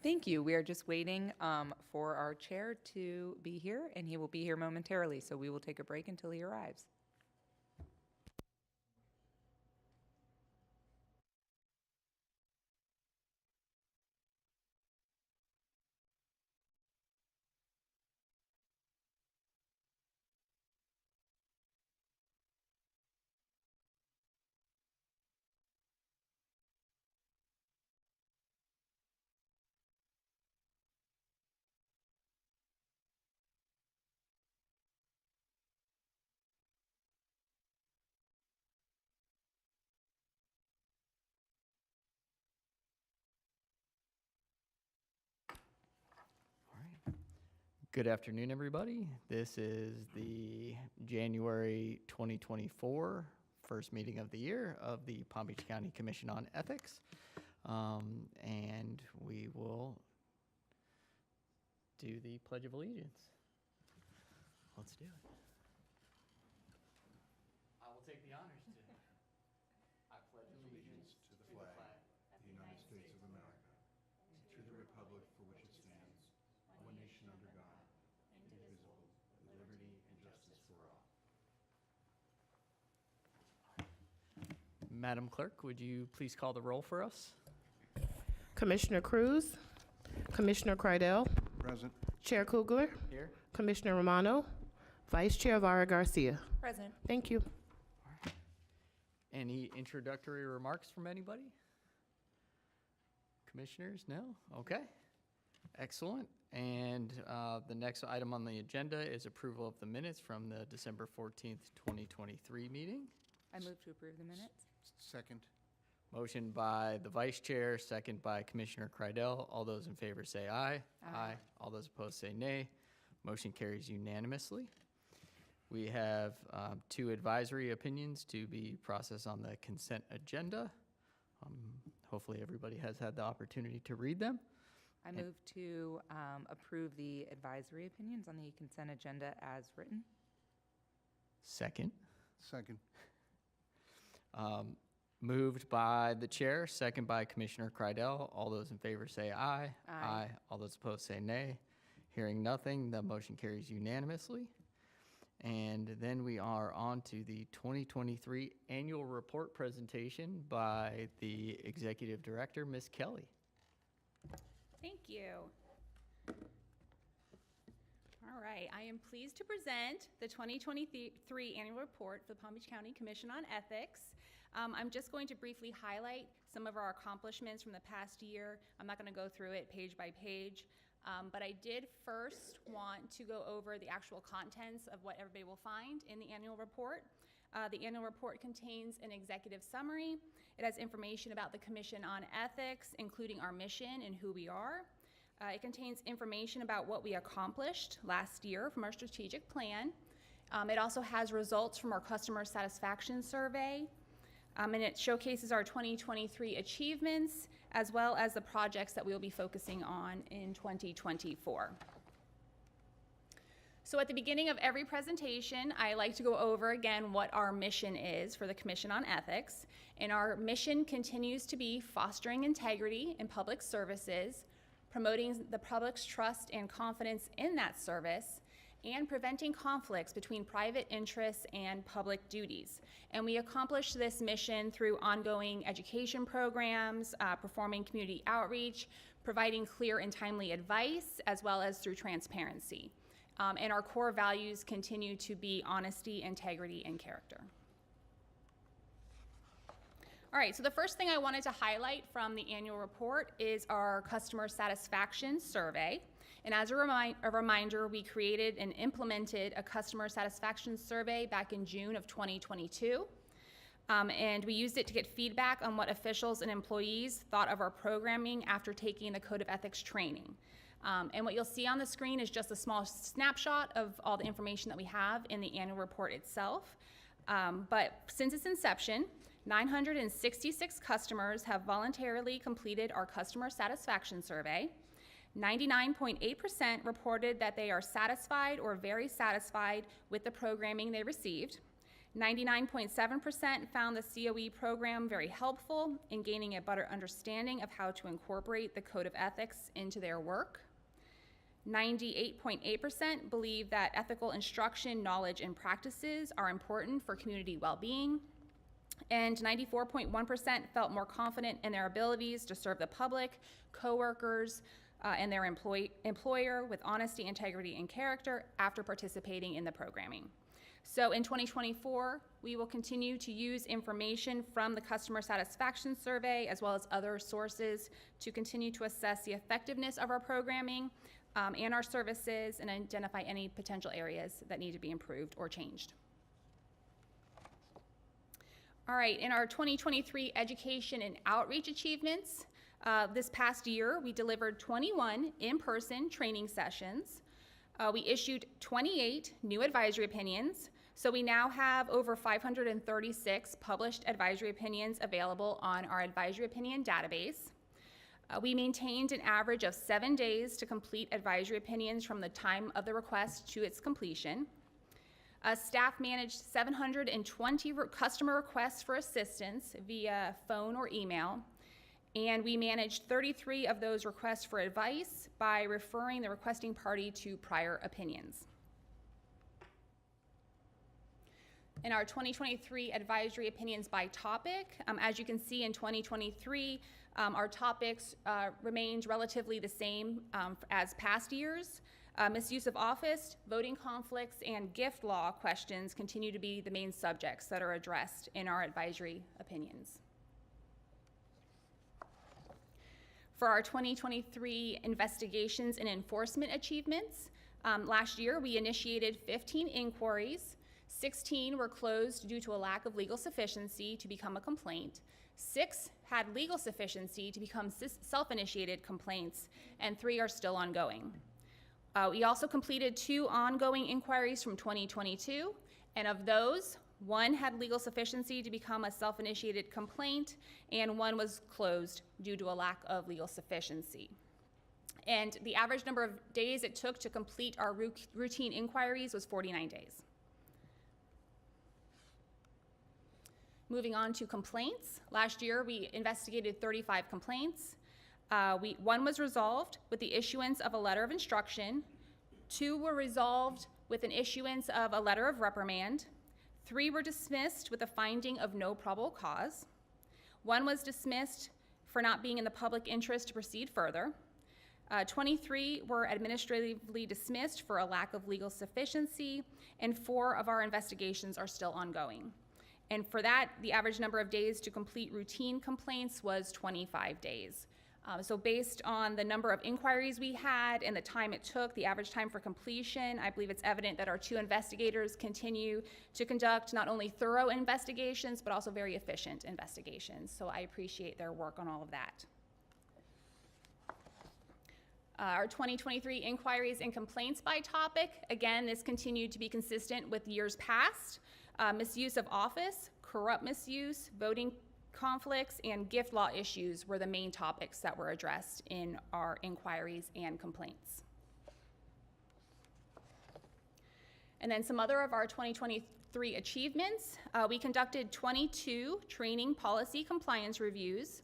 Thank you. We are just waiting for our chair to be here, and he will be here momentarily, so we will take a break until he arrives. Good afternoon, everybody. This is the January 2024 first meeting of the year of the Palm Beach County Commission on Ethics. And we will do the Pledge of Allegiance. Let's do it. I will take the honors today. I pledge allegiance to the flag of the United States of America, to the republic for which it stands, one nation under God, indivisible, with liberty and justice for all. Madam Clerk, would you please call the roll for us? Commissioner Cruz, Commissioner Cridell, Present. Chair Kugler, Here. Commissioner Romano, Vice Chair Vara Garcia. Present. Thank you. Any introductory remarks from anybody? Commissioners, no? Okay. Excellent. And the next item on the agenda is approval of the minutes from the December 14th, 2023 meeting. I move to approve the minutes. Second. Motion by the Vice Chair, second by Commissioner Cridell. All those in favor say aye. Aye. All those opposed say nay. Motion carries unanimously. We have two advisory opinions to be processed on the consent agenda. Hopefully everybody has had the opportunity to read them. I move to approve the advisory opinions on the consent agenda as written. Second. Second. Moved by the chair, second by Commissioner Cridell. All those in favor say aye. Aye. All those opposed say nay. Hearing nothing, the motion carries unanimously. And then we are on to the 2023 annual report presentation by the Executive Director, Ms. Kelly. Thank you. All right, I am pleased to present the 2023 annual report for the Palm Beach County Commission on Ethics. I'm just going to briefly highlight some of our accomplishments from the past year. I'm not going to go through it page by page, but I did first want to go over the actual contents of what everybody will find in the annual report. The annual report contains an executive summary. It has information about the Commission on Ethics, including our mission and who we are. It contains information about what we accomplished last year from our strategic plan. It also has results from our customer satisfaction survey. And it showcases our 2023 achievements, as well as the projects that we'll be focusing on in 2024. So at the beginning of every presentation, I like to go over again what our mission is for the Commission on Ethics. And our mission continues to be fostering integrity in public services, promoting the public's trust and confidence in that service, and preventing conflicts between private interests and public duties. And we accomplish this mission through ongoing education programs, performing community outreach, providing clear and timely advice, as well as through transparency. And our core values continue to be honesty, integrity, and character. All right, so the first thing I wanted to highlight from the annual report is our customer satisfaction survey. And as a reminder, we created and implemented a customer satisfaction survey back in June of 2022. And we used it to get feedback on what officials and employees thought of our programming after taking the Code of Ethics training. And what you'll see on the screen is just a small snapshot of all the information that we have in the annual report itself. But since its inception, 966 customers have voluntarily completed our customer satisfaction survey. 99.8% reported that they are satisfied or very satisfied with the programming they received. 99.7% found the COE program very helpful in gaining a better understanding of how to incorporate the Code of Ethics into their work. 98.8% believe that ethical instruction, knowledge, and practices are important for community well-being. And 94.1% felt more confident in their abilities to serve the public, coworkers, and their employer with honesty, integrity, and character after participating in the programming. So in 2024, we will continue to use information from the customer satisfaction survey as well as other sources to continue to assess the effectiveness of our programming and our services and identify any potential areas that need to be improved or changed. All right, in our 2023 education and outreach achievements, this past year, we delivered 21 in-person training sessions. We issued 28 new advisory opinions, so we now have over 536 published advisory opinions available on our advisory opinion database. We maintained an average of 7 days to complete advisory opinions from the time of the request to its completion. Staff managed 720 customer requests for assistance via phone or email, and we managed 33 of those requests for advice by referring the requesting party to prior opinions. In our 2023 advisory opinions by topic, as you can see in 2023, our topics remained relatively the same as past years. Misuse of office, voting conflicts, and gift law questions continue to be the main subjects that are addressed in our advisory opinions. For our 2023 investigations and enforcement achievements, last year we initiated 15 inquiries. 16 were closed due to a lack of legal sufficiency to become a complaint. 6 had legal sufficiency to become self-initiated complaints, and 3 are still ongoing. We also completed 2 ongoing inquiries from 2022, and of those, 1 had legal sufficiency to become a self-initiated complaint, and 1 was closed due to a lack of legal sufficiency. And the average number of days it took to complete our routine inquiries was 49 days. Moving on to complaints. Last year, we investigated 35 complaints. 1 was resolved with the issuance of a letter of instruction. 2 were resolved with an issuance of a letter of reprimand. 3 were dismissed with a finding of no probable cause. 1 was dismissed for not being in the public interest to proceed further. 23 were administratively dismissed for a lack of legal sufficiency, and 4 of our investigations are still ongoing. And for that, the average number of days to complete routine complaints was 25 days. So based on the number of inquiries we had and the time it took, the average time for completion, I believe it's evident that our 2 investigators continue to conduct not only thorough investigations, but also very efficient investigations. So I appreciate their work on all of that. Our 2023 inquiries and complaints by topic, again, this continued to be consistent with years past. Misuse of office, corrupt misuse, voting conflicts, and gift law issues were the main topics that were addressed in our inquiries and complaints. And then some other of our 2023 achievements. We conducted 22 training policy compliance reviews.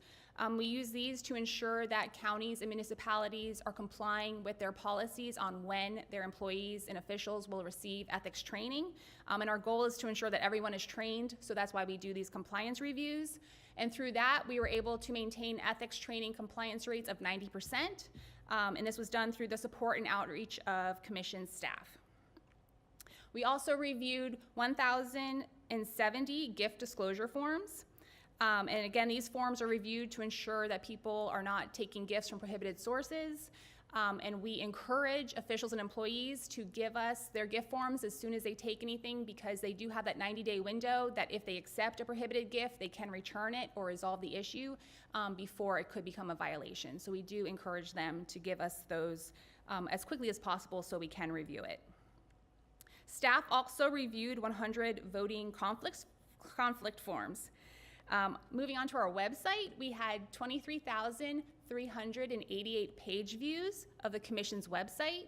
We use these to ensure that counties and municipalities are complying with their policies on when their employees and officials will receive ethics training. And our goal is to ensure that everyone is trained, so that's why we do these compliance reviews. And through that, we were able to maintain ethics training compliance rates of 90%, and this was done through the support and outreach of commission staff. We also reviewed 1,070 gift disclosure forms. And again, these forms are reviewed to ensure that people are not taking gifts from prohibited sources. And we encourage officials and employees to give us their gift forms as soon as they take anything, because they do have that 90-day window that if they accept a prohibited gift, they can return it or resolve the issue before it could become a violation. So we do encourage them to give us those as quickly as possible so we can review it. Staff also reviewed 100 voting conflict forms. Moving on to our website, we had 23,388 page views of the Commission's website.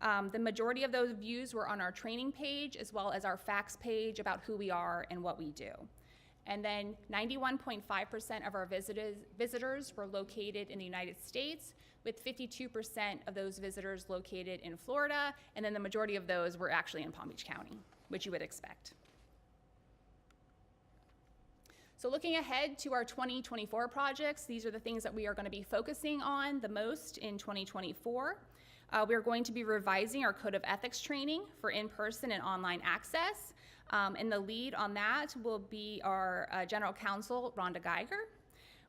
The majority of those views were on our training page as well as our facts page about who we are and what we do. And then 91.5% of our visitors were located in the United States, with 52% of those visitors located in Florida, and then the majority of those were actually in Palm Beach County, which you would expect. So looking ahead to our 2024 projects, these are the things that we are going to be focusing on the most in 2024. We are going to be revising our Code of Ethics training for in-person and online access. And the lead on that will be our General Counsel, Rhonda Geiger.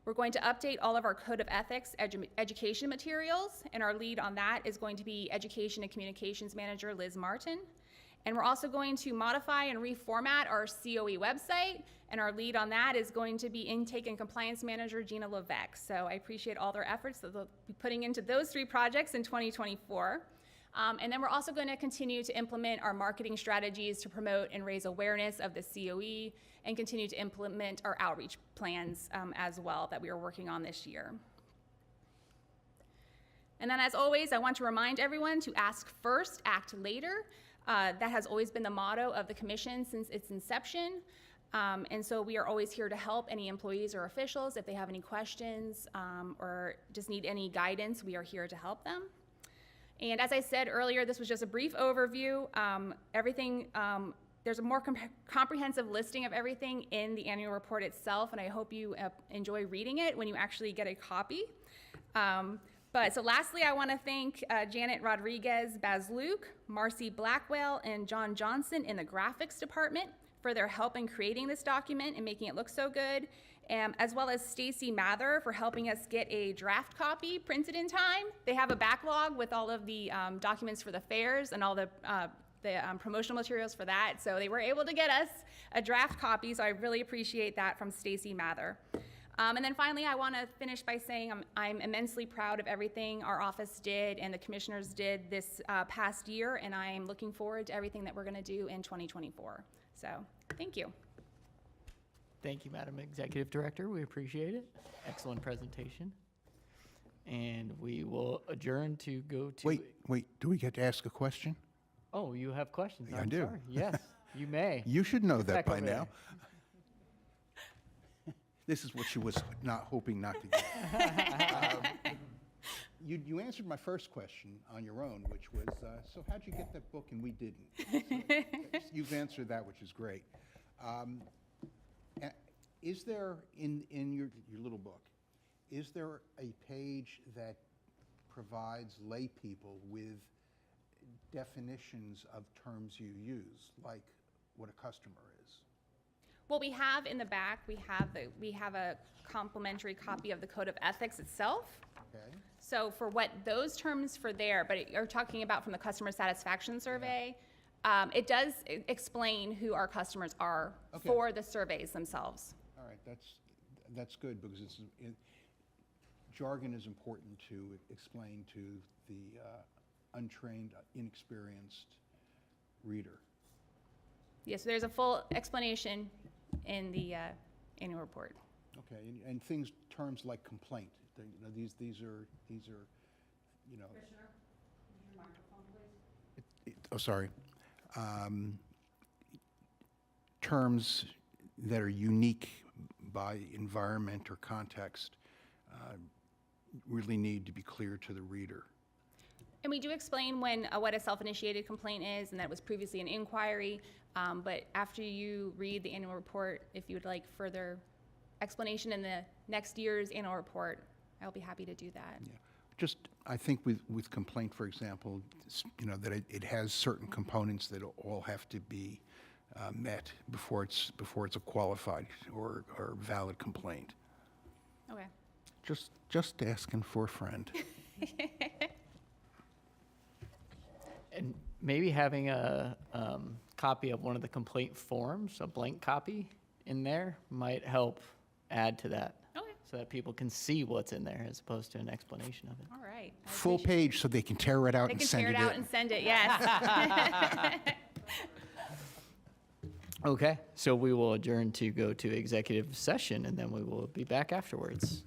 We're going to update all of our Code of Ethics education materials, and our lead on that is going to be Education and Communications Manager, Liz Martin. And we're also going to modify and reformat our COE website, and our lead on that is going to be Intake and Compliance Manager, Gina Levesque. So I appreciate all their efforts that they'll be putting into those 3 projects in 2024. And then we're also going to continue to implement our marketing strategies to promote and raise awareness of the COE and continue to implement our outreach plans as well that we are working on this year. And then as always, I want to remind everyone to ask first, act later. That has always been the motto of the commission since its inception. And so we are always here to help any employees or officials if they have any questions or just need any guidance. We are here to help them. And as I said earlier, this was just a brief overview. There's a more comprehensive listing of everything in the annual report itself, and I hope you enjoy reading it when you actually get a copy. So lastly, I want to thank Janet Rodriguez Bazluke, Marcy Blackwell, and John Johnson in the graphics department for their help in creating this document and making it look so good, as well as Stacy Mather for helping us get a draft copy printed in time. They have a backlog with all of the documents for the fairs and all the promotional materials for that, so they were able to get us a draft copy, so I really appreciate that from Stacy Mather. And then finally, I want to finish by saying I'm immensely proud of everything our office did and the commissioners did this past year, and I'm looking forward to everything that we're going to do in 2024. So, thank you. Thank you, Madam Executive Director. We appreciate it. Excellent presentation. And we will adjourn to go to... Wait, do we get to ask a question? Oh, you have questions? I I'm do. sorry. Yes, you may. You should know that Back by over now. This is what she was not hoping not to get. You answered my first question on your own, which was, so how'd you get that book and we didn't? So you've answered that, which is great. Is there, in your little book, is there a page that provides lay people with definitions of terms you use, like what a customer is? What we have in the back, we have a complimentary copy of the Code of Ethics itself. Okay. So for what those terms for there, but you're talking about from the customer satisfaction survey, it does explain who our customers are for the surveys themselves. All right, that's good, because jargon is important to explain to the untrained, inexperienced reader. Yes, so there's a full explanation in the annual report. Okay, and terms like complaint. These are. Commissioner, your microphone, please. Sorry. Terms that are unique by environment or context really need to be clear to the reader. And we do explain what a self-initiated complaint is, and that was previously an inquiry. But after you read the annual report, if you would like further explanation in the next year's annual report, I'll be happy to do that. Yeah. Just, I think with complaint, for example, that it has certain components that all have to be met before it's a qualified or valid complaint. Okay. Just asking for a friend. And maybe having a copy of one of the complaint forms, a blank copy in there, might help add to that. Okay. So that people can see what's in there as opposed to an explanation of it. All right. I Full appreciate- page so they can tear it out They and can send tear it it out in. and send it, yes. Okay, so we will adjourn to go to executive session, and then we will be back afterwards.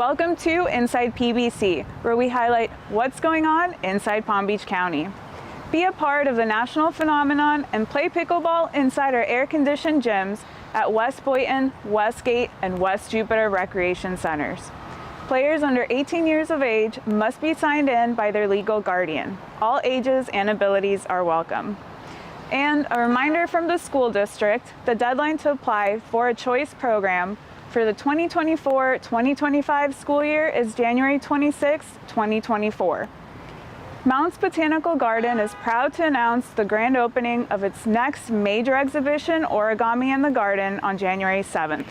Welcome to Inside PBC, where we highlight what's going on inside Palm Beach County. Be a part of the national phenomenon and play pickleball inside our air-conditioned gyms at West Boynton, Westgate, and West Jupiter Recreation Centers. Players under 18 years of age must be signed in by their legal guardian. All ages and abilities are welcome. And a reminder from the school district, the deadline to apply for a choice program for the 2024-2025 school year is January 26, 2024. Mounts Botanical Garden is proud to announce the grand opening of its next major exhibition, Origami in the Garden, on January 7th.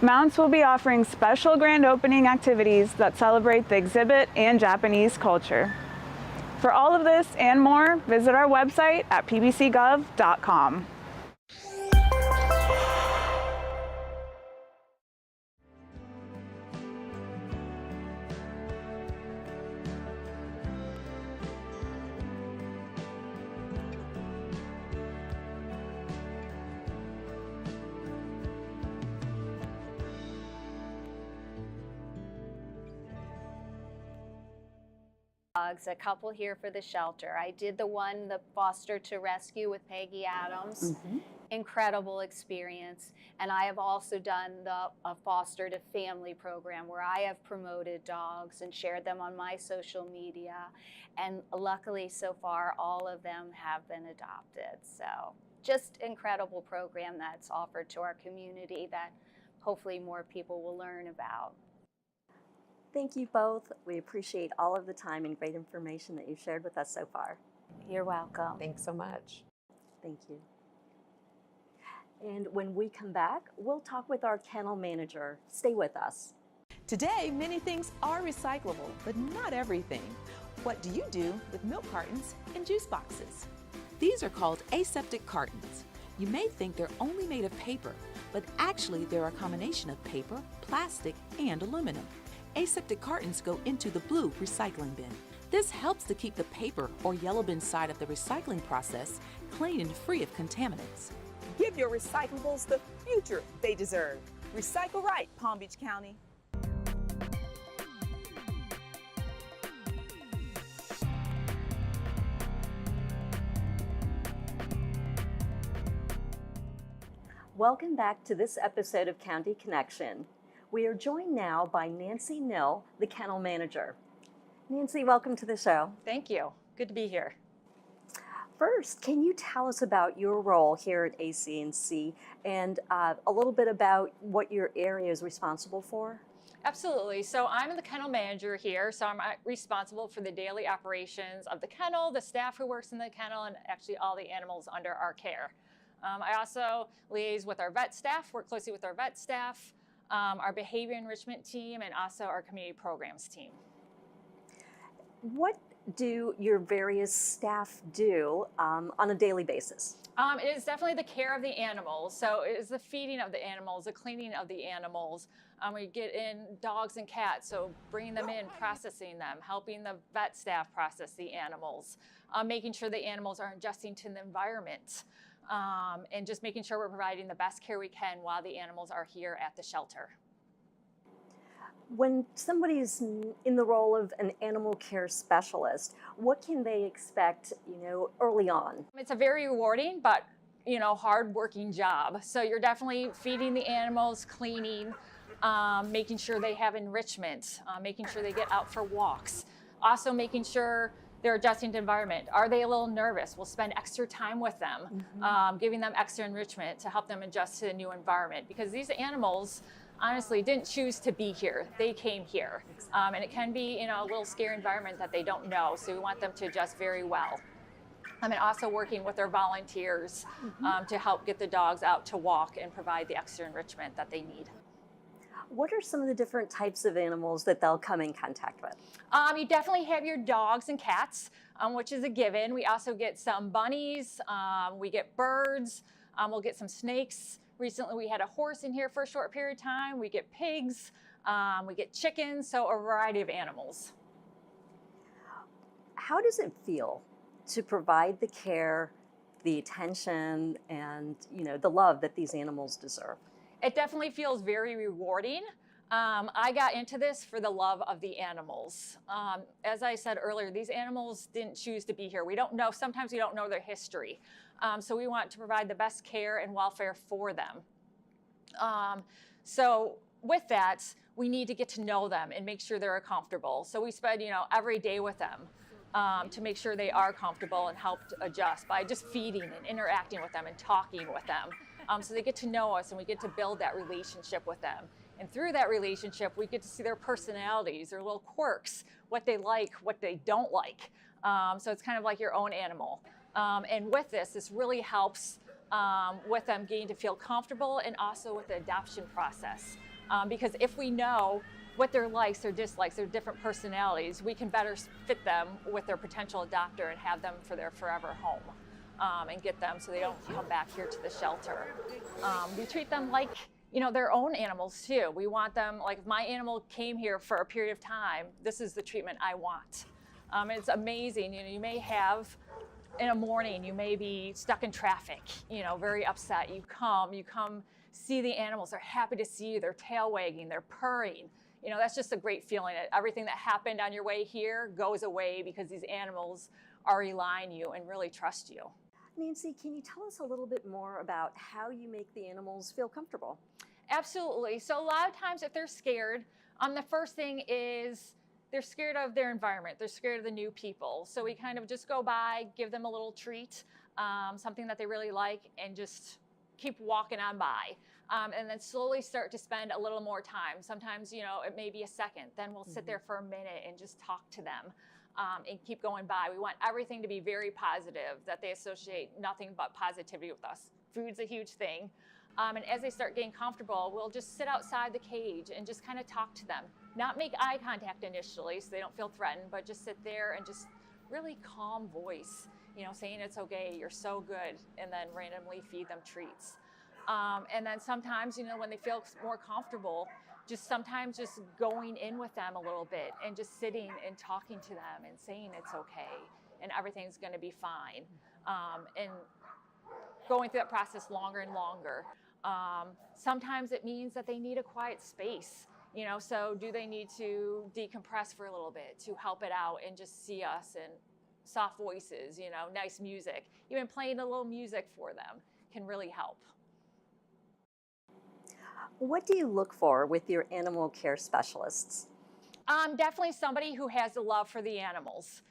Mounts will be offering special grand opening activities that celebrate the exhibit and Japanese culture. For all of this and more, visit our website at pbcgov.com. Dogs, a couple here for the shelter. I did the foster to rescue with Peggy Adams. Incredible experience. And I have also done a foster to family program where I have promoted dogs and shared them on my social media. And luckily so far, all of them have been adopted. So just incredible program that's offered to our community that hopefully more people will learn about. Thank you both. We appreciate all of the time and great information that you've shared with us so far. You're welcome. Thanks so much. Thank you. And when we come back, we'll talk with our kennel manager. Stay with us. Today, many things are recyclable, but not everything. What do you do with milk cartons and juice boxes? These are called aseptic cartons. You may think they're only made of paper, but actually they're a combination of paper, plastic, and aluminum. Aseptic cartons go into the blue recycling bin. This helps to keep the paper or yellow bin side of the recycling process clean and free of contaminants. Give your recyclables the future they deserve. Recycle right, Palm Beach County. Welcome back to this episode of County Connection. We are joined now by Nancy Nill, the kennel manager. Nancy, welcome to the show. Thank you. Good to be here. First, can you tell us about your role here at AC&C and a little bit about what your area is responsible for? Absolutely. So I'm the kennel manager here. So I'm responsible for the daily operations of the kennel, the staff who works in the kennel, and actually all the animals under our care. I also liaise with our vet staff, work closely with our vet staff, our behavior enrichment team, and also our community programs team. What do your various staff do on a daily basis? It is definitely the care of the animals. So it is the feeding of the animals, the cleaning of the animals. We get in dogs and cats, so bringing them in, processing them, helping the vet staff process the animals, making sure the animals are adjusting to the environment, and just making sure we're providing the best care we can while the animals are here at the shelter. When somebody's in the role of an animal care specialist, what can they expect, early on? It's a very rewarding, but, hard-working job. So you're definitely feeding the animals, cleaning, making sure they have enrichment, making sure they get out for walks. Also making sure they're adjusting to environment. Are they a little nervous? We'll spend extra time with them, giving them extra enrichment to help them adjust to the new environment. Because these animals, honestly, didn't choose to be here. They came here. And it can be, a little scary environment that they don't know. So we want them to adjust very well. And also working with our volunteers to help get the dogs out to walk and provide the extra enrichment that they need. What are some of the different types of animals that they'll come in contact with? You definitely have your dogs and cats, which is a given. We also get some bunnies, we get birds, we'll get some snakes. Recently we had a horse in here for a short period of time. We get pigs, we get chickens, so a variety of animals. How does it feel to provide the care, the attention, and the love that these animals deserve? It definitely feels very rewarding. I got into this for the love of the animals. As I said earlier, these animals didn't choose to be here. We don't know, sometimes we don't know their history. So we want to provide the best care and welfare for them. So with that, we need to get to know them and make sure they're comfortable. So we spend, every day with them to make sure they are comfortable and help to adjust by just feeding and interacting with them and talking with them. So they get to know us and we get to build that relationship with them. And through that relationship, we get to see their personalities, their little quirks, what they like, what they don't like. So it's kind of like your own animal. And with this really helps with them getting to feel comfortable and also with the adoption process. Because if we know what their likes, their dislikes, their different personalities, we can better fit them with their potential adopter and have them for their forever home. And get them so they don't come back here to the shelter. We treat them like, their own animals too. We want them, like if my animal came here for a period of time, this is the treatment I want. It's amazing, you may have, in a morning, you may be stuck in traffic, very upset. You come see the animals, they're happy to see you, they're tail wagging, they're purring. That's just a great feeling. Everything that happened on your way here goes away because these animals are relying on you and really trust you. Nancy, can you tell us a little bit more about how you make the animals feel comfortable? Absolutely. So a lot of times if they're scared, the first thing is they're scared of their environment. They're scared of the new people. So we kind of just go by, give them a little treat, something that they really like, and just keep walking on by. And then slowly start to spend a little more time. Sometimes, it may be a second. Then we'll sit there for a minute and just talk to them. And keep going by. We want everything to be very positive, that they associate nothing but positivity with us. Food's a huge thing. And as they start getting comfortable, we'll just sit outside the cage and just kind of talk to them. Not make eye contact initially so they don't feel threatened, but just sit there and just really calm voice, saying it's okay, you're so good, and then randomly feed them treats. And then sometimes, when they feel more comfortable, sometimes just going in with them a little bit and just sitting and talking to them and saying it's okay and everything's going to be fine. And going through that process longer and longer. Sometimes it means that they need a quiet space, so do they need to decompress for a little bit to help it out and just see us and soft voices, nice music. Even playing a little music for them can really help. What do you look for with your animal care specialists? Definitely somebody who has a love for the animals.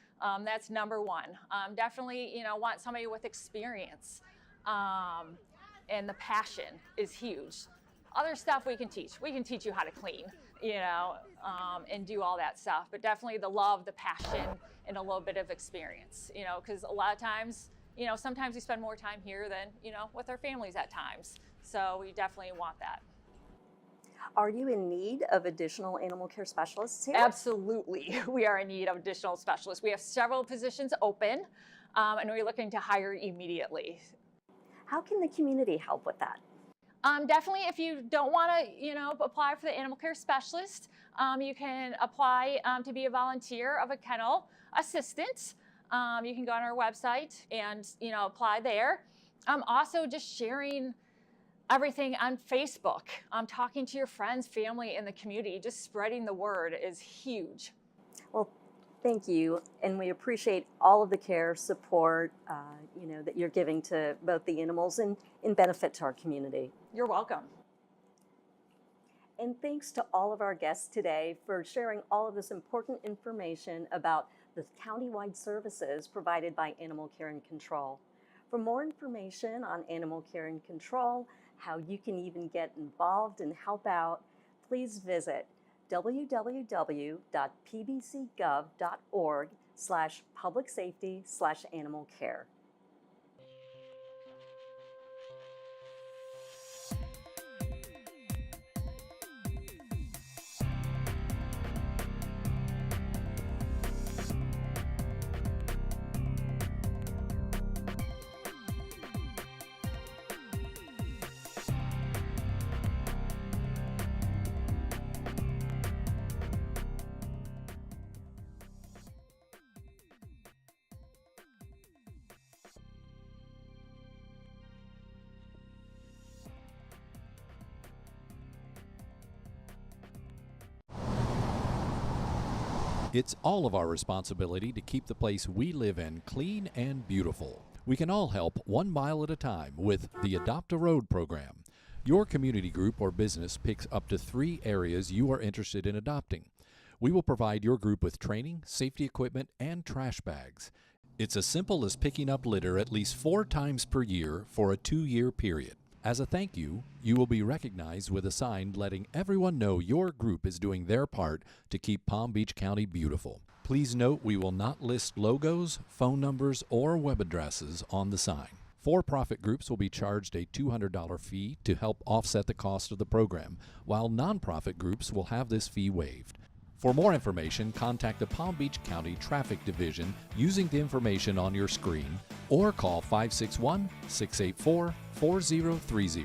That's number one. Definitely, want somebody with experience. And the passion is huge. Other stuff we can teach. We can teach you how to clean, and do all that stuff. But definitely the love, the passion, and a little bit of experience, because a lot of times, sometimes we spend more time here than, with our families at times. So we definitely want that. Are you in need of additional animal care specialists here? Absolutely. We are in need of additional specialists. We have several positions open, and we're looking to hire immediately. How can the community help with that? Definitely, if you don't want to, apply for the animal care specialist, you can apply to be a volunteer of a kennel assistant. You can go on our website and, apply there. Also, just sharing everything on Facebook, talking to your friends, family, and the community, just spreading the word is huge. Well, thank you, and we appreciate all of the care, support, that you're giving to both the animals and in benefit to our community. You're welcome. And thanks to all of our guests today for sharing all of this important information about the countywide services provided by Animal Care and Control. For more information on Animal Care and Control, how you can even get involved and help out, please visit www.pbcgov.org/publicsafety/animal-care. It's all of our responsibility to keep the place we live in clean and beautiful. We can all help 1 mile at a time with the Adopt a Road program. Your community group or business picks up to 3 areas you are interested in adopting. We will provide your group with training, safety equipment, and trash bags. It's as simple as picking up litter at least 4 times per year for a 2-year period. As a thank you, you will be recognized with a sign letting everyone know your group is doing their part to keep Palm Beach County beautiful. Please note we will not list logos, phone numbers, or web addresses on the sign. For-profit groups will be charged a $200 fee to help offset the cost of the program, while nonprofit groups will have this fee waived. For more information, contact the Palm Beach County Traffic Division using the information on your screen or call 561-684-4030.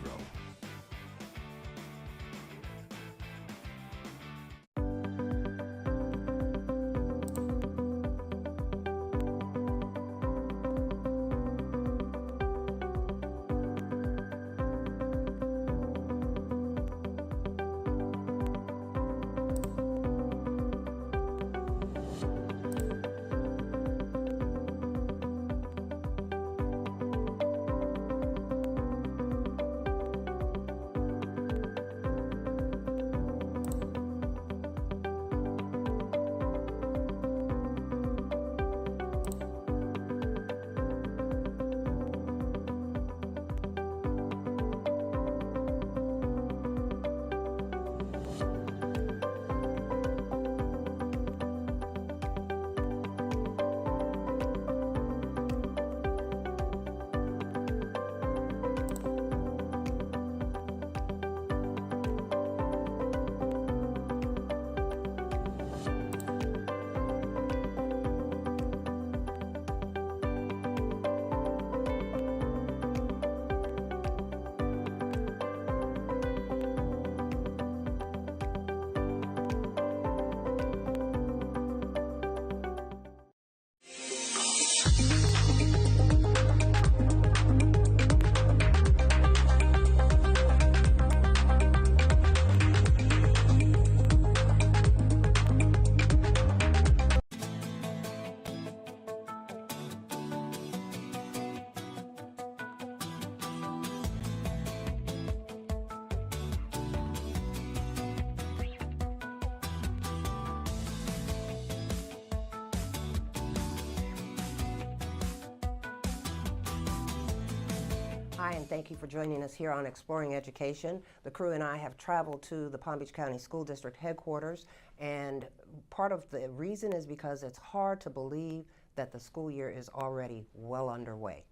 Hi, and thank you for joining us here on Exploring Education. The crew and I have traveled to the Palm Beach County School District headquarters, and part of the reason is because it's hard to believe that the school year is already well underway.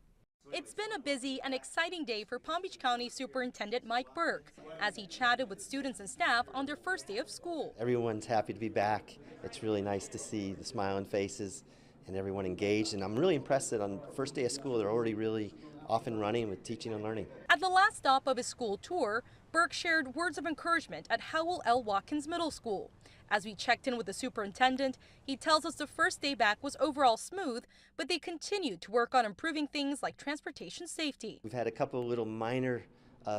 It's been a busy and exciting day for Palm Beach County Superintendent Mike Burke as he chatted with students and staff on their first day of school. Everyone's happy to be back. It's really nice to see the smiling faces and everyone engaged, and I'm really impressed that on the first day of school they're already really off and running with teaching and learning. At the last stop of his school tour, Burke shared words of encouragement at Howell L. Watkins Middle School. As we checked in with the superintendent, he tells us the first day back was overall smooth, but they continued to work on improving things like transportation safety. We've had a couple of little minor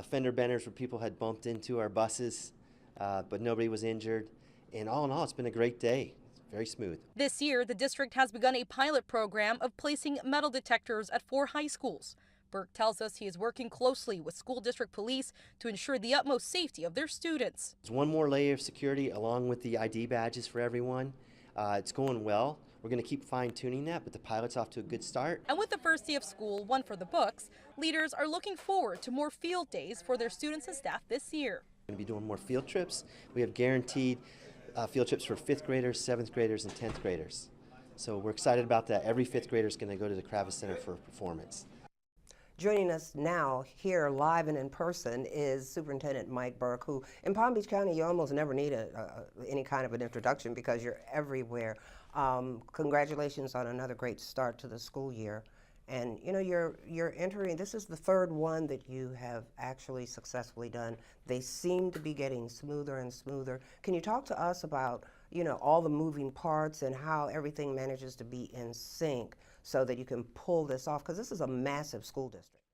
fender benders where people had bumped into our buses, but nobody was injured. And all in all, it's been a great day. Very smooth. This year, the district has begun a pilot program of placing metal detectors at 4 high schools. Burke tells us he is working closely with school district police to ensure the utmost safety of their students. There's one more layer of security along with the ID badges for everyone. It's going well. We're going to keep fine-tuning that, but the pilot's off to a good start. And with the first day of school, one for the books, leaders are looking forward to more field days for their students and staff this year. We're going to be doing more field trips. We have guaranteed field trips for 5th graders, 7th graders, and 10th graders. So we're excited about that. Every 5th grader is going to go to the Kravis Center for performance. Joining us now here live and in person is Superintendent Mike Burke, who in Palm Beach County you almost never need any kind of an introduction because you're everywhere. Congratulations on another great start to the school year. And you know, you're entering, this is the 3rd one that you have actually successfully done. They seem to be getting smoother and smoother. Can you talk to us about, you know, all the moving parts and how everything manages to be in sync so that you can pull this off? Because this is a massive school district.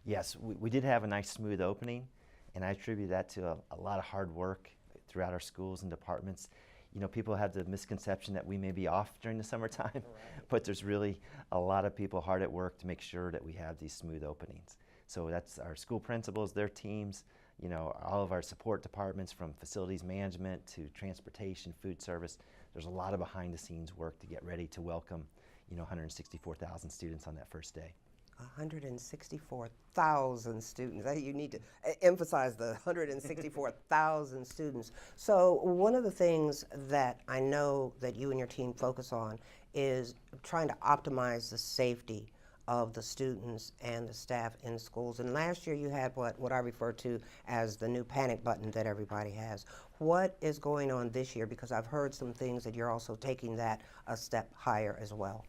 Yes, we did have a nice smooth opening, and I attribute that to a lot of hard work throughout our schools and departments. You know, people have the misconception that we may be off during the summertime, but there's really a lot of people hard at work to make sure that we have these smooth openings. So that's our school principals, their teams, you know, all of our support departments from facilities management to transportation, food service. There's a lot of behind the scenes work to get ready to welcome, you know, 164,000 students on that first day. 164,000 students. You need to emphasize the 164,000 students. So one of the things that I know that you and your team focus on is trying to optimize the safety of the students and the staff in schools. And last year you had what I refer to as the new panic button that everybody has. What is going on this year? Because I've heard some things that you're also taking that a step higher as well.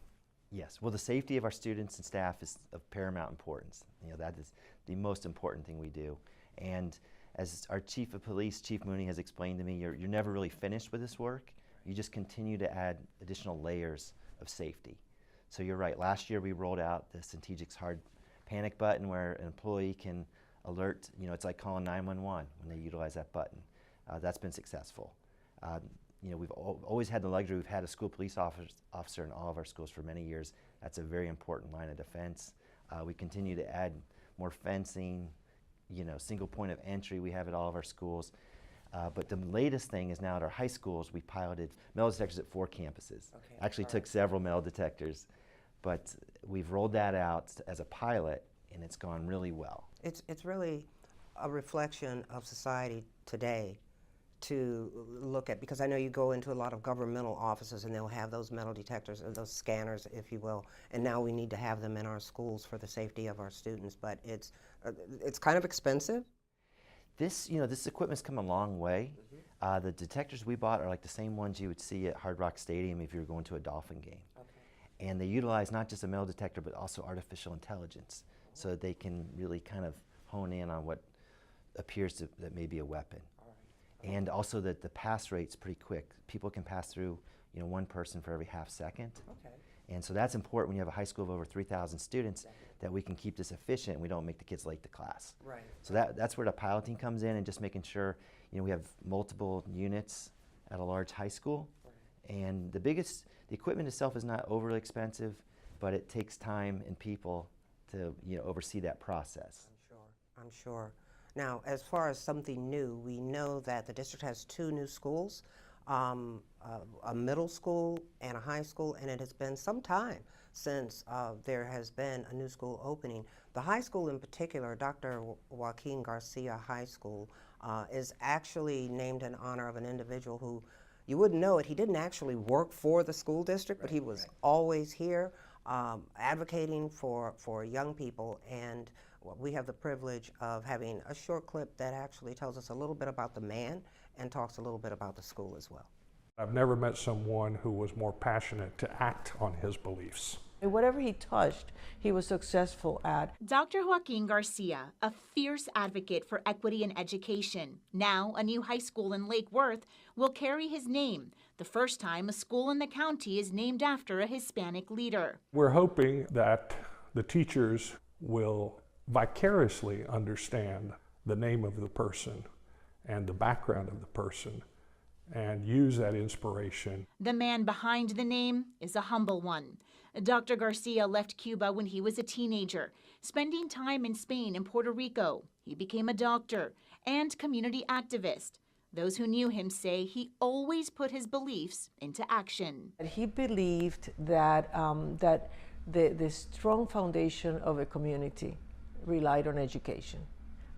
Yes, well, the safety of our students and staff is of paramount importance. You know, that is the most important thing we do. And as our Chief of Police, Chief Mooney, has explained to me, you're never really finished with this work. You just continue to add additional layers of safety. So you're right, last year we rolled out the Centegix hard panic button where an employee can alert, you know, it's like calling 911 when they utilize that button. That's been successful. You know, we've always had the luxury, we've had a school police officer in all of our schools for many years. That's a very important line of defense. We continue to add more fencing, you know, single point of entry we have at all of our schools. But the latest thing is now at our high schools, we piloted metal detectors at 4 campuses. Okay, actually took several metal detectors, but we've rolled that out as a pilot and it's gone really well. It's really a reflection of society today to look at, because I know you go into a lot of governmental offices and they'll have those metal detectors, or those scanners, if you will, and now we need to have them in our schools for the safety of our students, but it's kind of expensive. This, you know, this equipment's come a long way. The detectors we bought are like the same ones you would see at Hard Rock Stadium if you were going to a Dolphin game. Okay. And they utilize not just a metal detector, but also artificial intelligence, so that they can really kind of hone in on what appears that may be a weapon. And also that the pass rate's pretty quick. People can pass through, you know, one person for every half second. Okay. And so that's important when you have a high school of over 3,000 students, that we can keep this efficient and we don't make the kids late to class. Right. So that's where the piloting comes in, and just making sure, you know, we have multiple units at a large high school. Right. And the equipment itself is not overly expensive, but it takes time and people to, you know, oversee that process. I'm sure. Now, as far as something new, we know that the district has 2 new schools, a middle school and a high school, and it has been some time since there has been a new school opening. The high school in particular, Dr. Joaquin Garcia High School, is actually named in honor of an individual who, you wouldn't know it, he didn't actually work for the school district, but he was always here advocating for young people. And we have the privilege of having a short clip that actually tells us a little bit about the man and talks a little bit about the school as well. I've never met someone who was more passionate to act on his beliefs. Whatever he touched, he was successful at. Dr. Joaquin Garcia, a fierce advocate for equity in education. Now, a new high school in Lake Worth will carry his name. The first time a school in the county is named after a Hispanic leader. We're hoping that the teachers will vicariously understand the name of the person and the background of the person and use that inspiration. The man behind the name is a humble one. Dr. Garcia left Cuba when he was a teenager, spending time in Spain and Puerto Rico. He became a doctor and community activist. Those who knew him say he always put his beliefs into action. He believed that, the strong foundation of a community relied on education,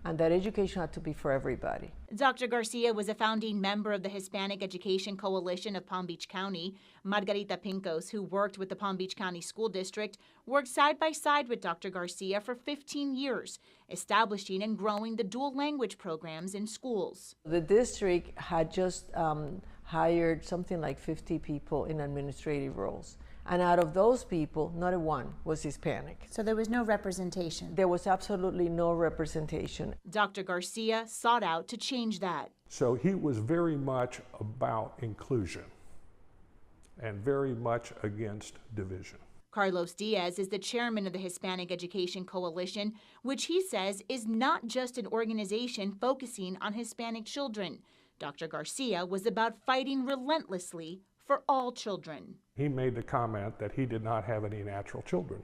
and that education had to be for everybody. Dr. Garcia was a founding member of the Hispanic Education Coalition of Palm Beach County. Margarita Pincos, who worked with the Palm Beach County School District, worked side by side with Dr. Garcia for 15 years, establishing and growing the dual language programs in schools. The district had just hired something like 50 people in administrative roles. And out of those people, not a one was Hispanic. So there was no representation? There was absolutely no representation. Dr. Garcia sought out to change that. So he was very much about inclusion and very much against division. Carlos Diaz is the chairman of the Hispanic Education Coalition, which he says is not just an organization focusing on Hispanic children. Dr. Garcia was about fighting relentlessly for all children. He made the comment that he did not have any natural children,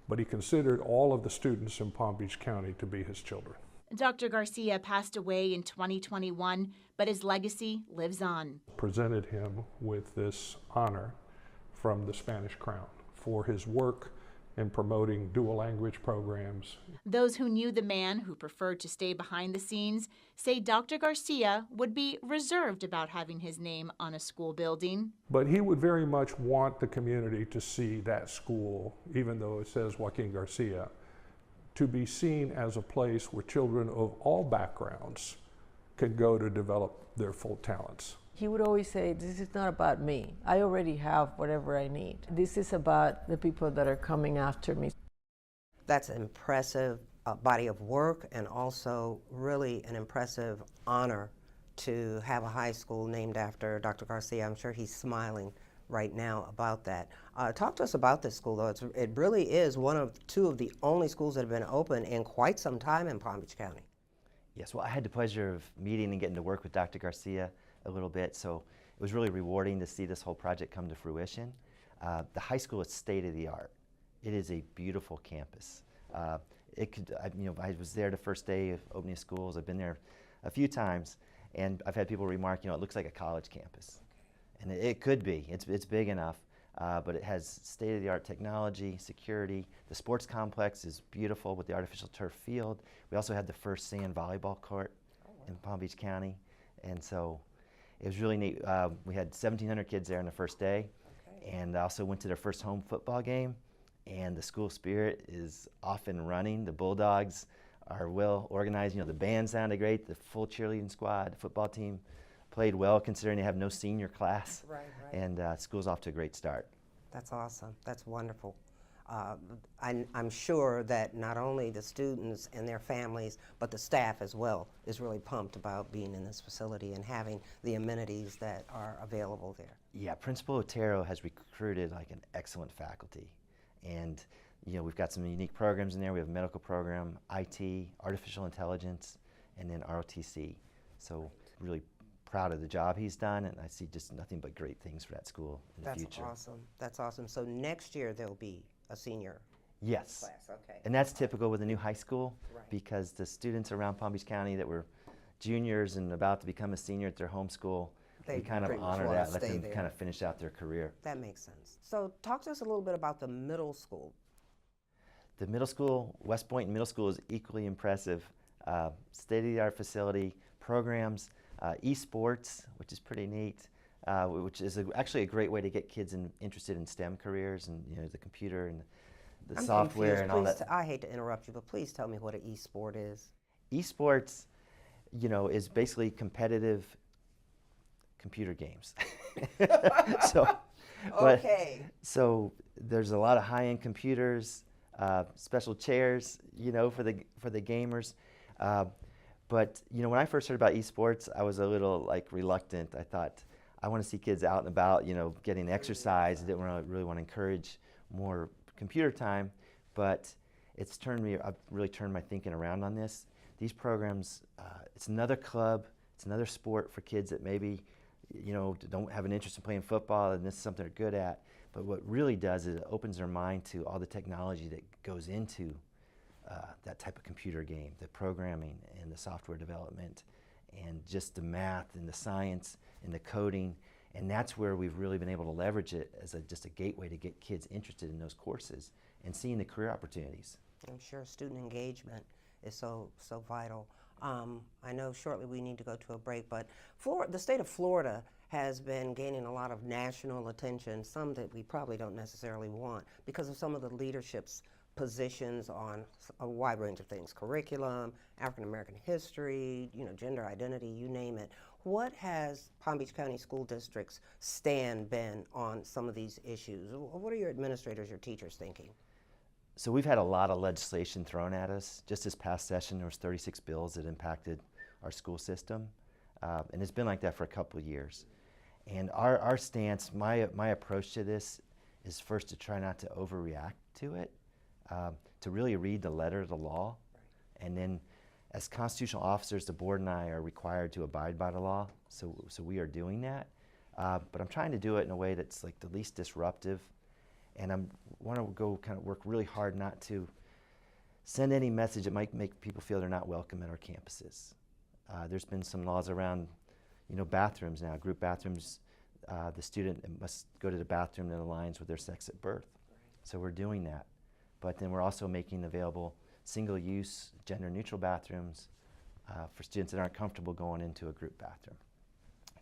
but he considered all of the students in Palm Beach County to be his children. Dr. Garcia passed away in 2021, but his legacy lives on. Presented him with this honor from the Spanish Crown for his work in promoting dual language programs. Those who knew the man, who preferred to stay behind the scenes, say Dr. Garcia would be reserved about having his name on a school building. But he would very much want the community to see that school, even though it says Joaquin Garcia, to be seen as a place where children of all backgrounds can go to develop their full talents. He would always say, this is not about me. I already have whatever I need. This is about the people that are coming after me. That's an impressive body of work, and also really an impressive honor to have a high school named after Dr. Garcia. I'm sure he's smiling right now about that. Talk to us about this school, though. It really is two of the only schools that have been open in quite some time in Palm Beach County. Yes, well, I had the pleasure of meeting and getting to work with Dr. Garcia a little bit, so it was really rewarding to see this whole project come to fruition. The high school is state-of-the-art. It is a beautiful campus. I was there the first day of opening schools. I've been there a few times, and I've had people remark, it looks like a college campus. And it could be. It's big enough, but it has state-of-the-art technology, security. The sports complex is beautiful with the artificial turf field. We also had the first sand volleyball court in Palm Beach County, and so it was really neat. We had 1,700 kids there on the first day, and I also went to their first home football game, and the school spirit is off and running. The Bulldogs are well organized. The band sounded great. The full cheerleading squad, the football team played well considering they have no senior class. Right. And school's off to a great start. That's awesome. That's wonderful. I'm sure that not only the students and their families, but the staff as well is really pumped about being in this facility and having the amenities that are available there. Yeah, Principal Otero has recruited like an excellent faculty. And we've got some unique programs in there. We have a medical program, IT, artificial intelligence, and then ROTC. So really proud of the job he's done, and I see just nothing but great things for that school in the future. That's awesome. That's awesome. So next year there'll be a senior Yes. class. Okay. And that's typical with a new high school, Right. because the students around Palm Beach County that were juniors and about to become a senior at their home school, we kind of pretty much honor wanna that, let stay them there. kind of finish out their career. That makes sense. So talk to us a little bit about the middle school. The middle school, West Point Middle School, is equally impressive. State-of-the-art facility, programs, esports, which is pretty neat, which is actually a great way to get kids interested in STEM careers and the computer and the I'm software confused. and all Please that. I hate to interrupt you, but please tell me what an e-sport is. Esports, is basically competitive computer games. Okay. So there's a lot of high-end computers, special chairs, for the gamers. But when I first heard about esports, I was a little reluctant. I thought I want to see kids out and about, getting exercise. I didn't really want to encourage more computer time, but I've really turned my thinking around on this. These programs, it's another club, it's another sport for kids that maybe don't have an interest in playing football, and this is something they're good at. But what really does is it opens their mind to all the technology that goes into that type of computer game, the programming and the software development, and just the math and the science and the coding. And that's where we've really been able to leverage it as just a gateway to get kids interested in those courses and seeing the career opportunities. I'm sure student engagement is so vital. I know shortly we need to go to a break, but the state of Florida has been gaining a lot of national attention, some that we probably don't necessarily want, because of some of the leadership's positions on a wide range of things: curriculum, African American history, gender identity, you name it. What has Palm Beach County School District's stand been on some of these issues? What are your administrators, your teachers thinking? So we've had a lot of legislation thrown at us. Just this past session, there was 36 bills that impacted our school system, and it's been like that for a couple of years. And our stance, my approach to this is first to try not to overreact to it, to really read the letter of the law, and then As constitutional officers, the board and I are required to abide by the law, so we are doing that. But I'm trying to do it in a way that's like the least disruptive, and I want to go kind of work really hard not to send any message that might make people feel they're not welcome at our campuses. There's been some laws around, bathrooms now, group bathrooms. The student must go to the bathroom that aligns with their sex at birth. So we're doing that. But then we're also making available single-use, gender-neutral bathrooms for students that aren't comfortable going into a group bathroom.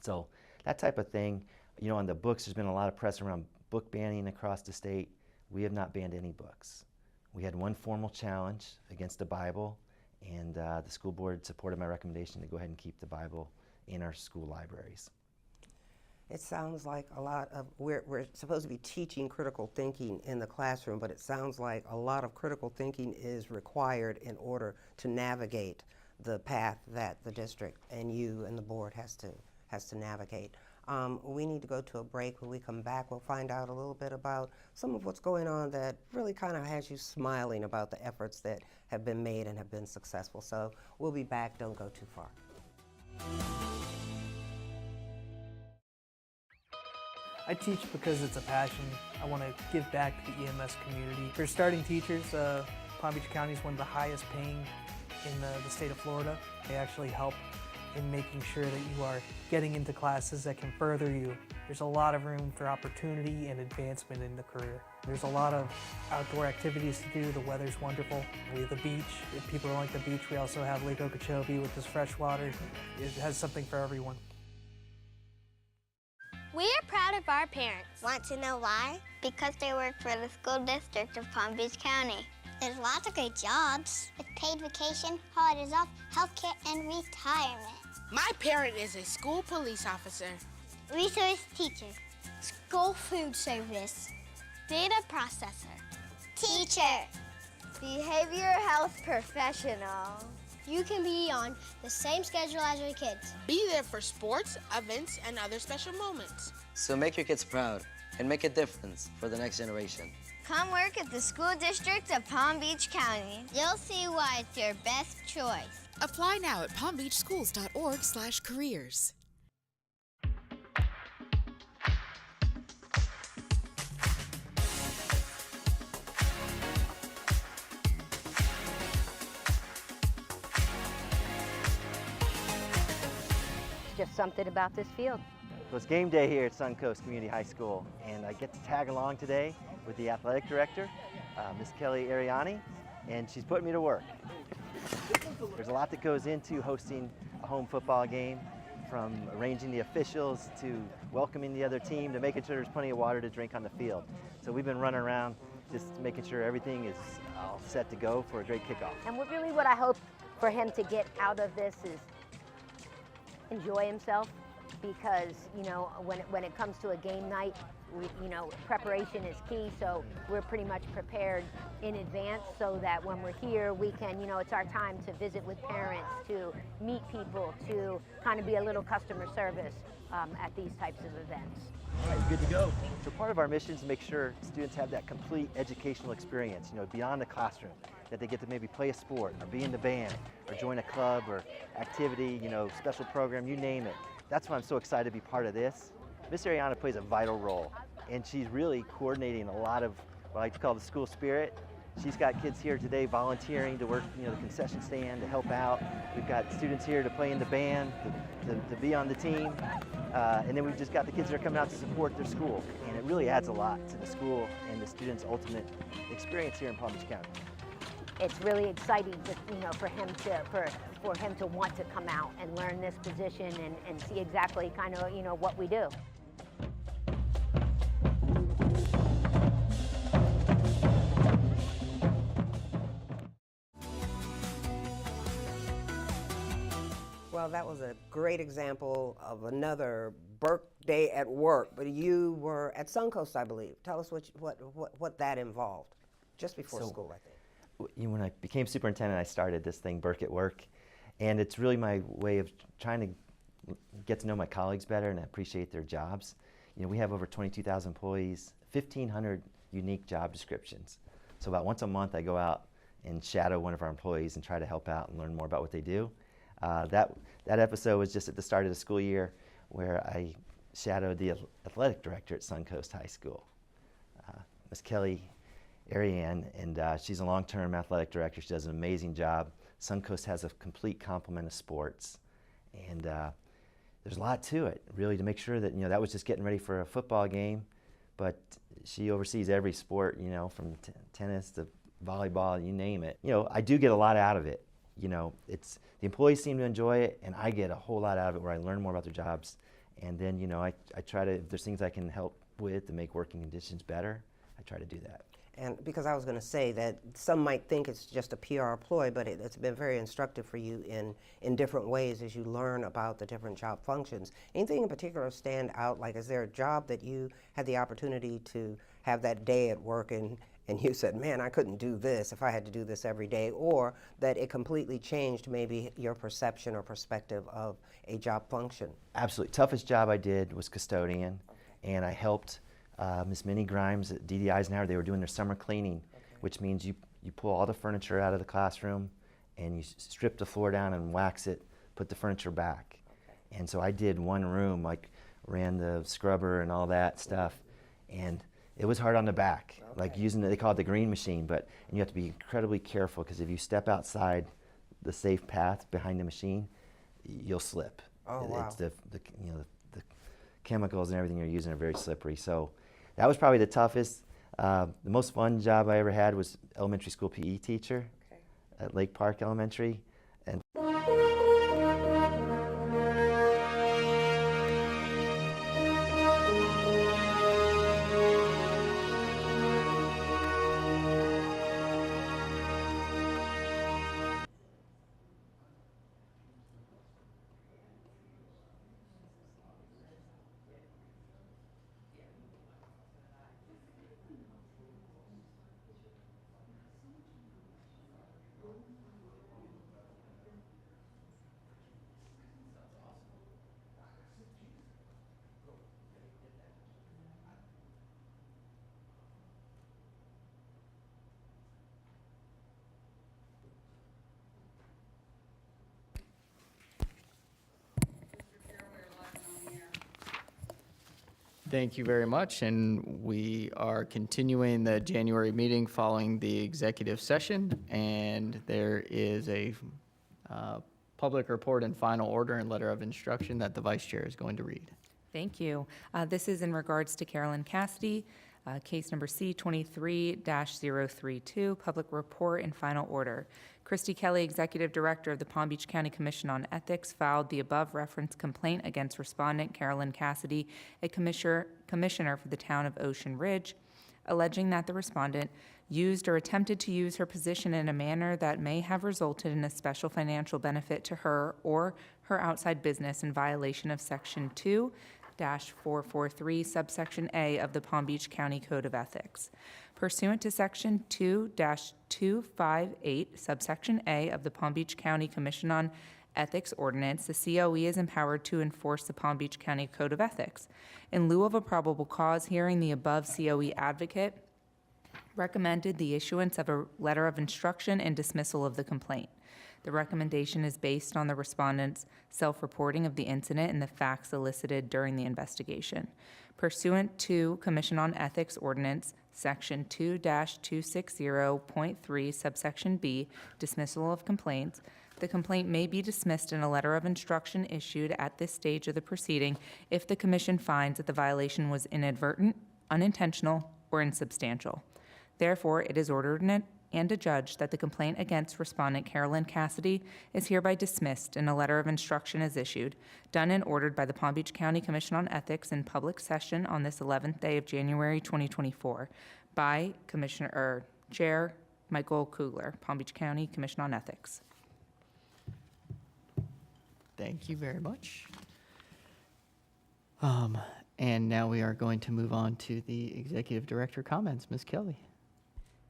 So that type of thing. On the books, there's been a lot of press around book banning across the state. We have not banned any books. We had one formal challenge against the Bible, and the school board supported my recommendation to go ahead and keep the Bible in our school libraries. It sounds like a lot of, we're supposed to be teaching critical thinking in the classroom, but it sounds like a lot of critical thinking is required in order to navigate the path that the district and you and the board has to navigate. We need to go to a break. When we come back, we'll find out a little bit about some of what's going on that really kind of has you smiling about the efforts that have been made and have been successful. So we'll be back. Don't go too far. I teach because it's a passion. I want to give back to the EMS community. For starting teachers, Palm Beach County is one of the highest paying in the state of Florida. They actually help in making sure that you are getting into classes that can further you. There's a lot of room for opportunity and advancement in the career. There's a lot of outdoor activities to do. The weather's wonderful. We have the beach. If people don't like the beach, we also have Lake Okeechobee with this fresh water. It has something for everyone. We are proud of our parents. Want to know why? Because they work for the school district of Palm Beach County. There's lots of great jobs with paid vacation, holidays off, healthcare, and retirement. My parent is a school police officer, Resource teacher, school food service, data processor, teacher, behavioral health professional. You can be on the same schedule as your kids. Be there for sports, events, and other special moments. So make your kids proud and make a difference for the next generation. Come work at the school district of Palm Beach County. You'll see why it's your best choice. Apply now at palmbeachschools.org/careers. Just something about this field. So it's game day here at Suncoast Community High School, and I get to tag along today with the athletic director, Miss Kelly Ariani, and she's putting me to work. There's a lot that goes into hosting a home football game, from arranging the officials to welcoming the other team to making sure there's plenty of water to drink on the field. So we've been running around just making sure everything is all set to go for a great kickoff. And what I hope for him to get out of this is enjoy himself, because when it comes to a game night, preparation is key. So we're pretty much prepared in advance so that when we're here, we can, it's our time to visit with parents, to meet people, to kind of be a little customer service at these types of events. All right, good to go. So part of our mission is to make sure students have that complete educational experience, beyond the classroom, that they get to maybe play a sport or be in the band or join a club or activity, special program, you name it. That's why I'm so excited to be part of this. Miss Ariana plays a vital role, and she's really coordinating a lot of what I like to call the school spirit. She's got kids here today volunteering to work, the concession stand, to help out. We've got students here to play in the band, to be on the team. And then we've just got the kids that are coming out to support their school. And it really adds a lot to the school and the students' ultimate experience here in Palm Beach County. It's really exciting for him to want to come out and learn this position and see exactly kind of, what we do. Well, that was a great example of another Burke Day at work, but you were at Suncoast, I believe. Tell us what that involved, just before school, I think. When I became superintendent, I started this thing, Burke at Work, and it's really my way of trying to get to know my colleagues better and appreciate their jobs. We have over 22,000 employees, 1,500 unique job descriptions. So about once a month, I go out and shadow one of our employees and try to help out and learn more about what they do. That episode was just at the start of the school year where I shadowed the athletic director at Suncoast High School, Miss Kelly Ariane, and she's a long-term athletic director. She does an amazing job. Suncoast has a complete complement of sports, and there's a lot to it, really, to make sure that, that was just getting ready for a football game, but she oversees every sport, from tennis to volleyball, you name it. I do get a lot out of it. The employees seem to enjoy it, and I get a whole lot out of it where I learn more about their jobs. And then, I try to, if there's things I can help with to make working conditions better, I try to do that. And because I was going to say that some might think it's just a PR ploy, but it's been very instructive for you in different ways as you learn about the different job functions. Anything in particular stand out? Like, is there a job that you had the opportunity to have that day at work and you said, man, I couldn't do this if I had to do this every day, or that it completely changed maybe your perception or perspective of a job function? Absolutely. Toughest job I did was custodian, and I helped Miss Minnie Grimes at DD Eisenhower. They were doing their summer cleaning, which means you pull all the furniture out of the classroom and you strip the floor down and wax it, put the furniture back. And so I did one room, like ran the scrubber and all that stuff, and it was hard on the back, like using they call it the green machine, and you have to be incredibly careful because if you step outside the safe path behind the machine, you'll slip. Oh, wow. It's the chemicals and everything you're using are very slippery. So that was probably the toughest. The most fun job I ever had was elementary school PE teacher at Lake Park Elementary. And Thank you very much, and we are continuing the January meeting following the executive session, and there is a public report and final order and letter of instruction that the vice chair is going to read. Thank you. This is in regards to Carolyn Cassidy, case number C23-032, public report and final order. Christy Kelly, Executive Director of the Palm Beach County Commission on Ethics, filed the above referenced complaint against respondent Carolyn Cassidy, a commissioner for the town of Ocean Ridge, alleging that the respondent used or attempted to use her position in a manner that may have resulted in a special financial benefit to her or her outside business in violation of Section 2-443, subsection A of the Palm Beach County Code of Ethics. Pursuant to Section 2-258, subsection A of the Palm Beach County Commission on Ethics Ordinance, the COE is empowered to enforce the Palm Beach County Code of Ethics. In lieu of a probable cause hearing, the above COE advocate recommended the issuance of a letter of instruction and dismissal of the complaint. The recommendation is based on the respondent's self-reporting of the incident and the facts elicited during the investigation. Pursuant to Commission on Ethics Ordinance, Section 2-260.3, subsection B, dismissal of complaints, the complaint may be dismissed and a letter of instruction issued at this stage of the proceeding if the Commission finds that the violation was inadvertent, unintentional, or insubstantial. Therefore, it is ordered and adjudged that the complaint against respondent Carolyn Cassidy is hereby dismissed and a letter of instruction is issued, done and ordered by the Palm Beach County Commission on Ethics in public session on this 11th day of January 2024 by Chair Michael Kugler, Palm Beach County Commission on Ethics. Thank you very much. And now we are going to move on to the executive director comments. Ms. Kelly.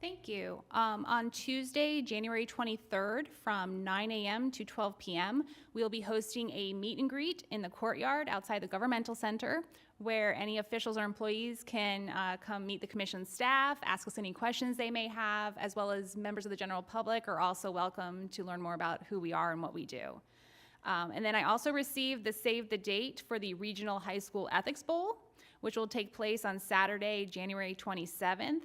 Thank you. On Tuesday, January 23rd, from 9 a.m. to 12 p.m., we'll be hosting a meet and greet in the courtyard outside the governmental center where any officials or employees can come meet the commission staff, ask us any questions they may have, as well as members of the general public are also welcome to learn more about who we are and what we do. And then I also received the save the date for the Regional High School Ethics Bowl, which will take place on Saturday, January 27th.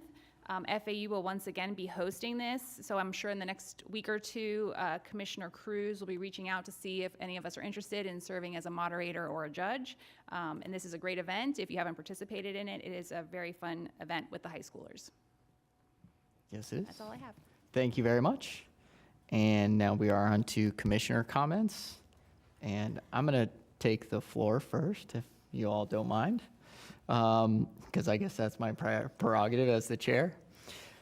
FAU will once again be hosting this, so I'm sure in the next week or two, Commissioner Cruz will be reaching out to see if any of us are interested in serving as a moderator or a judge. And this is a great event. If you haven't participated in it, it is a very fun event with the high schoolers. Yes, it is. That's all I have. Thank you very much. And now we are on to commissioner comments. And I'm going to take the floor first, if you all don't mind, because I guess that's my prerogative as the chair.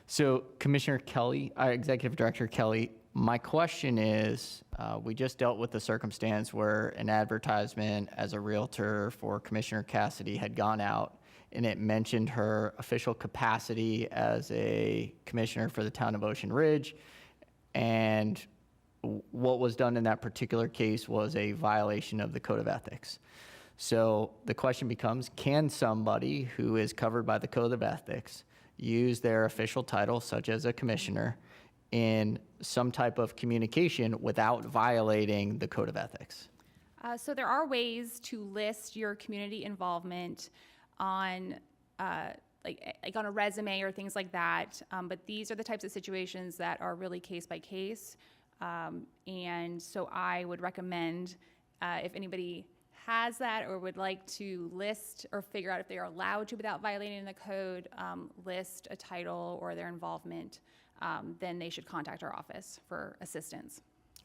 So Commissioner Kelly, Executive Director Kelly, my question is, we just dealt with the circumstance where an advertisement as a realtor for Commissioner Cassidy had gone out, and it mentioned her official capacity as a commissioner for the town of Ocean Ridge, and what was done in that particular case was a violation of the Code of Ethics. So the question becomes, can somebody who is covered by the Code of Ethics use their official title, such as a commissioner, in some type of communication without violating the Code of Ethics? So there are ways to list your community involvement on like on a resume or things like that, but these are the types of situations that are really case by case. And so I would recommend if anybody has that or would like to list or figure out if they are allowed to without violating the code, list a title or their involvement, then they should contact our office for assistance.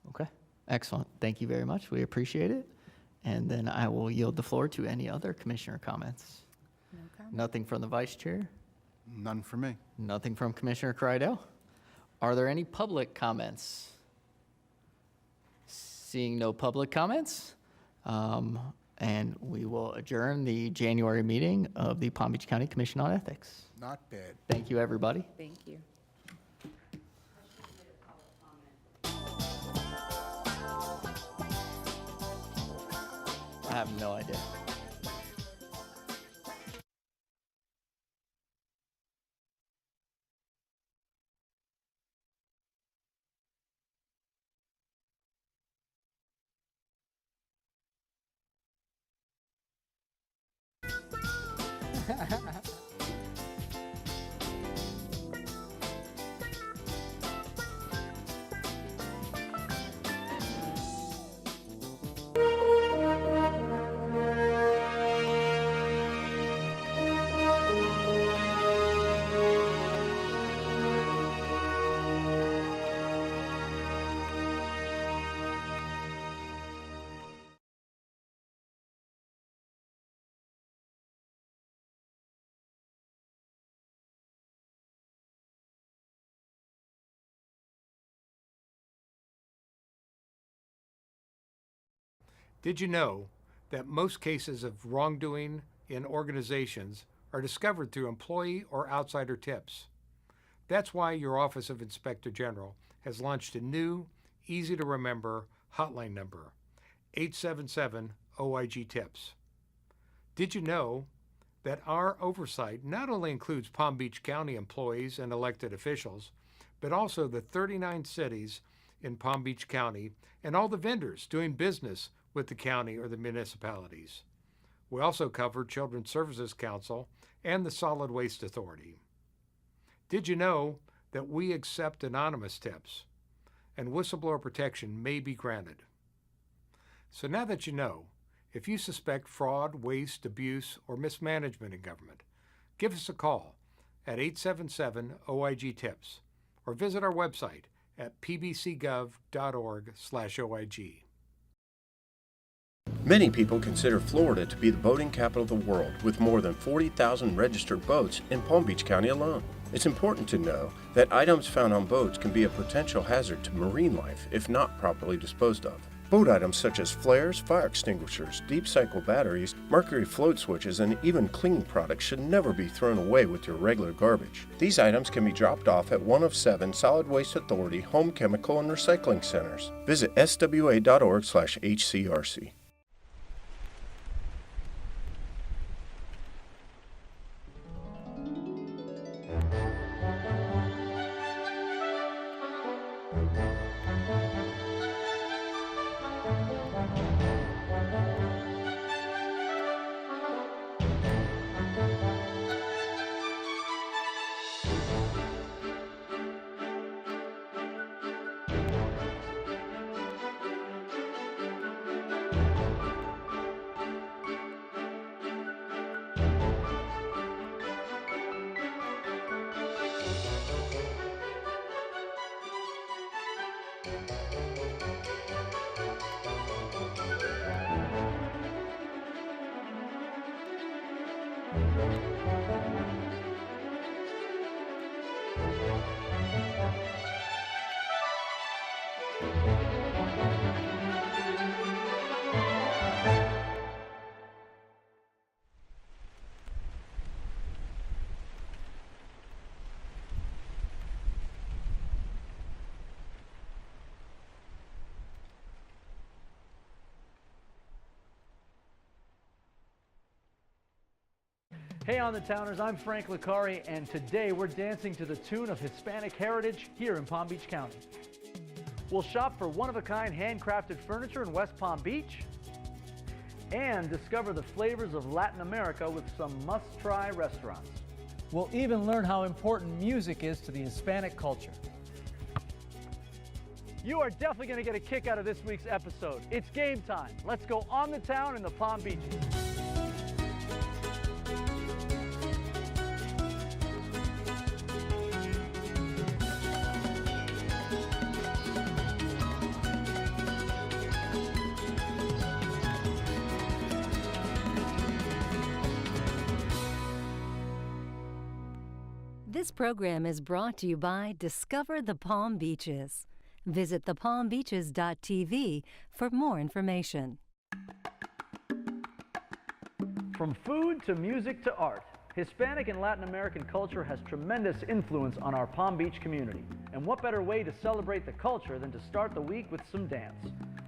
Okay, excellent. Thank you very much. We appreciate it. And then I will yield the floor to any other commissioner comments. No comment. Nothing from the vice chair? None for me. Nothing from Commissioner Crydell? Are there any public comments? Seeing no public comments, and we will adjourn the January meeting of the Palm Beach County Commission on Ethics. Not bad. Thank you, everybody. Thank you. I have no idea. Did you know that most cases of wrongdoing in organizations are discovered through employee or outsider tips? That's why your Office of Inspector General has launched a new, easy-to-remember hotline number, 877-OIG-TIPS. Did you know that our oversight not only includes Palm Beach County employees and elected officials, but also the 39 cities in Palm Beach County and all the vendors doing business with the county or the municipalities? We also cover Children's Services Council and the Solid Waste Authority. Did you know that we accept anonymous tips and whistleblower protection may be granted? So now that you know, if you suspect fraud, waste, abuse, or mismanagement in government, give us a call at 877-OIG-TIPS or visit our website at pbcgov.org/OIG. Many people consider Florida to be the boating capital of the world, with more than 40,000 registered boats in Palm Beach County alone. It's important to know that items found on boats can be a potential hazard to marine life if not properly disposed of. Boat items such as flares, fire extinguishers, deep cycle batteries, mercury float switches, and even cleaning products should never be thrown away with your regular garbage. These items can be dropped off at one of 7 Solid Waste Authority home chemical and recycling centers. Visit swa.org/HCRC. Hey on the Towners, I'm Frank Licari, and today we're dancing to the tune of Hispanic heritage here in Palm Beach County. We'll shop for one-of-a-kind handcrafted furniture in West Palm Beach and discover the flavors of Latin America with some must-try restaurants. We'll even learn how important music is to the Hispanic culture. You are definitely going to get a kick out of this week's episode. It's game time. Let's go on the town in the Palm Beaches. This program is brought to you by Discover the Palm Beaches. Visit thepalmbeaches.tv for more information. From food to music to art, Hispanic and Latin American culture has tremendous influence on our Palm Beach community. And what better way to celebrate the culture than to start the week with some dance?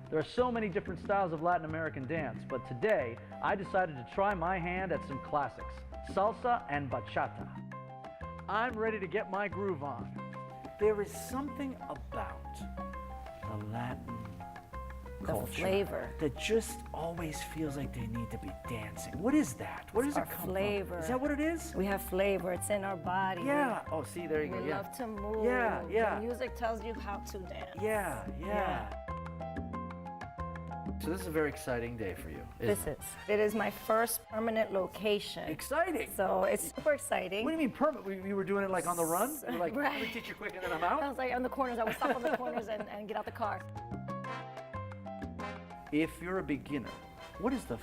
There are so many different styles of Latin American dance, but today I decided to try my hand at some classics, salsa and bachata. I'm ready to get my groove on. There is something about the Latin culture, flavor, that just always feels like they need to be dancing. What is that? Where does it come flavor. from? Is that what it is? We have flavor. It's in our body. Yeah. Oh, see, there you go. We Yeah. love to move. Yeah, yeah. The music tells you how to dance. Yeah. So this is a very exciting day for you. It is my first permanent location. Exciting. So it's super exciting. What do you mean permanent? You were doing it like on the run? You were like, Right. let me teach you quick and then I'm out? I was like on the corners. I would stop on the corners and get out the car. If you're a beginner, what is the